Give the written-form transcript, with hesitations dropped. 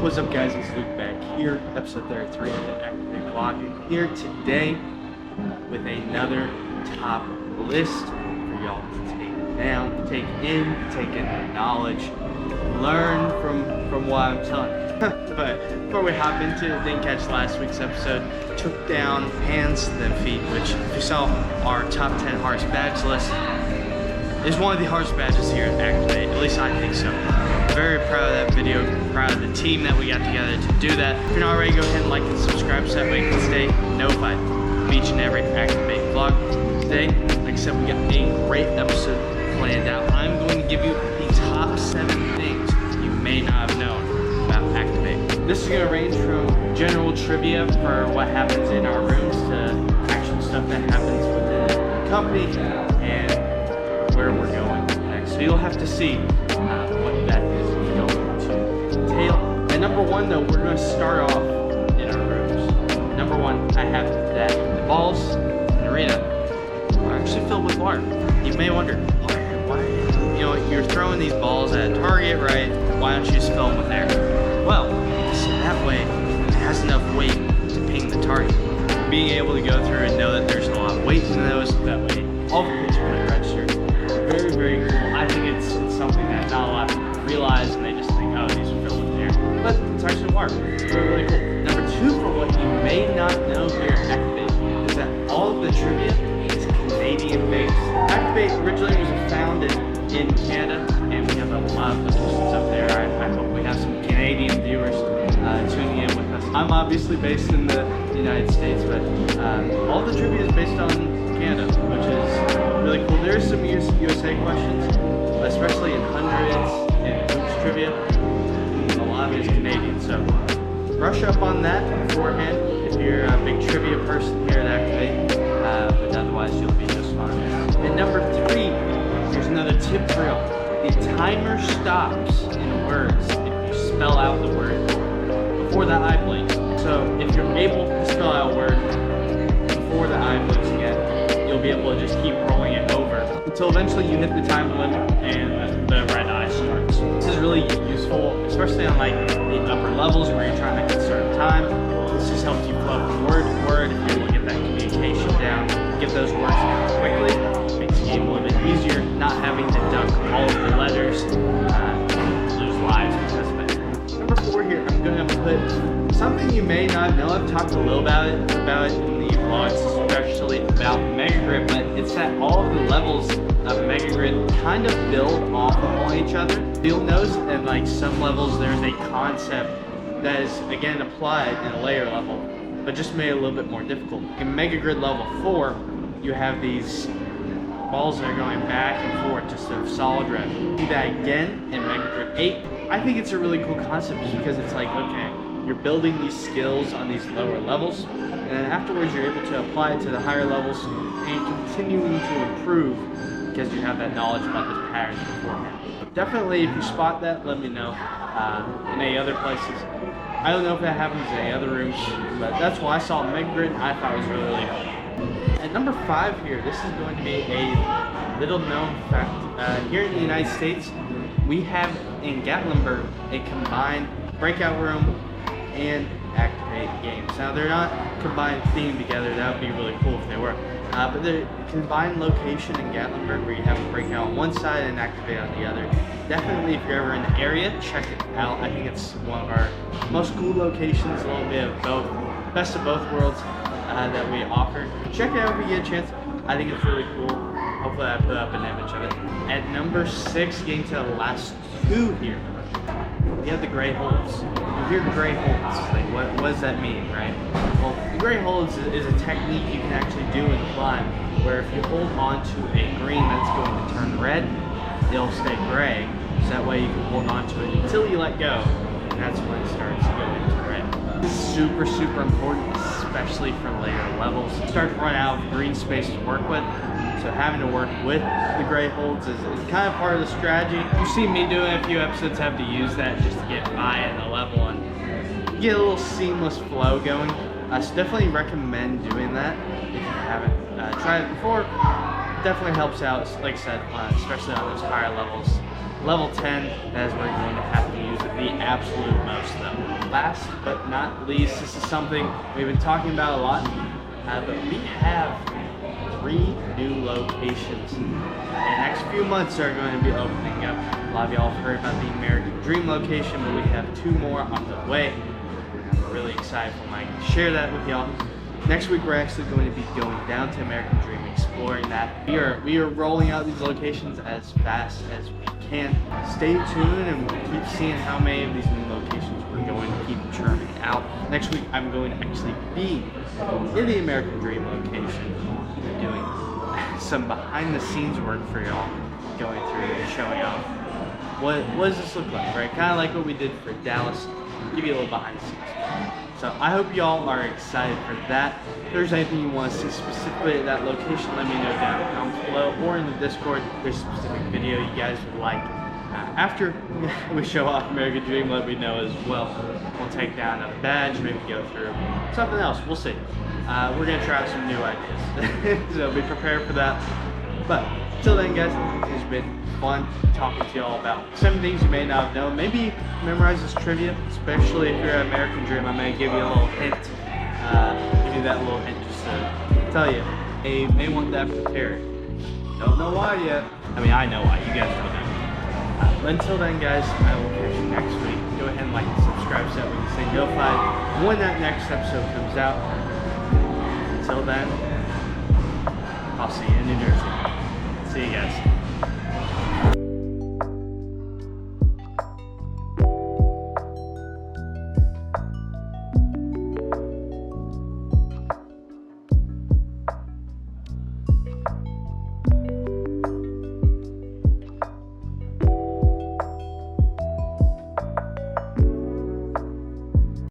What's up guys, it's Luke back here, episode 33 of the Activate Vlog, here today with another top list for y'all to take down, take in the knowledge, learn from what I'm telling you. But before we hop into it, didn't catch last week's episode, took down hands then feet, which if you saw our top 10 hardest badge list, is one of the hardest badges here at Activate, at least I think so. Very proud of that video, proud of the team that we got together to do that. If you're not already, go ahead and like and subscribe so that way you can stay notified of each and every Activate vlog. Today, like I said, we got a great episode planned out. I'm going to give you the top 7 things you may not have known about Activate. This is going to range from general trivia for what happens in our rooms to actual stuff that happens within the company and where we're going next. So you'll have to see what that is going to entail. And number one though, we're going to start off in our rooms. Number one, I have that the balls in the arena are actually filled with water. You may wonder, why you know, you're throwing these balls at a target, right? Why don't you just fill them with air? Well, so that way it has enough weight to ping the target. Being able to go through and know that there's a lot of weight in those, that way all the things are really registered. Very, very cool. I think it's something that not a lot of people realize, and they just think, oh, these are filled with air. But it's actually water. It's really, really cool. Number two, for what you may not know here at Activate, is that all of the trivia is Canadian-based. Activate originally was founded in Canada, and we have a lot of positions up there. I hope we have some Canadian viewers tuning in with us. I'm obviously based in the United States, but all the trivia is based on Canada, which is really cool. There's some USA questions, especially in hundreds and hoops trivia. A lot of it is Canadian, so brush up on that beforehand if you're a big trivia person here at Activate, but otherwise you'll be just fine. And number 3, here's another tip for you. The timer stops in words if you spell out the word before the eye blinks. So if you're able to spell out a word before the eye blinks again, you'll be able to just keep rolling it over until eventually you hit the time limit and the red eye starts. This is really useful, especially on like the upper levels where you're trying to conserve time. This just helps you flow from word to word if you're able to get that communication down, get those words down quickly. It makes the game a little bit easier, not having to duck all of the letters, lose lives because of it. Number 4 here, I'm going to put something you may not know. I've talked a little about it in the vlogs, especially about Mega Grid, but it's that all of the levels of Mega Grid kind of build off of each other. You'll notice in like some levels there's a concept that is again applied in a layer level, but just made it a little bit more difficult. In Mega Grid level 4, you have these balls that are going back and forth just a solid red. Do that again in Mega Grid 8. I think it's a really cool concept just because it's like, okay, you're building these skills on these lower levels, and then afterwards you're able to apply it to the higher levels and continuing to improve because you have that knowledge about those patterns beforehand. Definitely, if you spot that, let me know. In any other places, I don't know if that happens in any other rooms, but that's what I saw in Mega Grid. I thought it was really, really cool. At number 5 here, this is going to be a little known fact. Here in the United States, we have in Gatlinburg a combined breakout room and Activate games. Now they're not combined themed together, that would be really cool if they were. But they're combined location in Gatlinburg where you have a breakout on one side and Activate on the other. Definitely if you're ever in the area, check it out. I think it's one of our most cool locations, a little bit of both, best of both worlds that we offer. Check it out if you get a chance. I think it's really cool. Hopefully I put up an image of it. At number 6, getting to the last 2 here, we have the gray holds. You hear gray holds, like what does that mean, right? Well, the gray holds is a technique you can actually do in climb, where if you hold on to a green that's going to turn red, it'll stay gray, so that way you can hold on to it until you let go, and that's when it starts to go into red. This is super, super important, especially for later levels. You start to run out of green space to work with, so having to work with the gray holds is kind of part of the strategy. You've seen me doing a few episodes, have to use that just to get by at the level and get a little seamless flow going. So definitely recommend doing that if you haven't tried it before. Definitely helps out, like I said, especially on those higher levels. Level 10, that's where you're going to have to use it the absolute most though. Last but not least, this is something we've been talking about a lot, but we have 3 new locations. The next few months are going to be opening up. A lot of y'all have heard about the American Dream location, but we have 2 more on the way. I'm really excited for Mike to share that with y'all. Next week we're actually going to be going down to American Dream, exploring that. We are rolling out these locations as fast as we can. Stay tuned and we'll keep seeing how many of these new locations we're going to keep churning out. Next week I'm going to actually be in the American Dream location doing some behind the scenes work for y'all, going through and showing off what does this look like, right? Kind of like what we did for Dallas. Give you a little behind the scenes. So I hope y'all are excited for that. If there's anything you want to see specifically at that location, let me know down in the comments below or in the Discord. If there's a specific video you guys would like. After we show off American Dream, let me know as well. We'll take down another badge, maybe go through something else. We'll see. We're going to try out some new ideas. So be prepared for that. But until then, guys, it's been fun talking to y'all about some things you may not have known. Maybe memorize this trivia, especially if you're at American Dream. I may give you a little hint, give you that little hint just to tell you, hey, may want that prepared. Don't know why yet. I mean, I know why. You guys don't know. But until then, guys, I will catch you next week. Go ahead and like and subscribe so that we can stay notified when that next episode comes out. Until then, I'll see you in New Jersey. See you guys.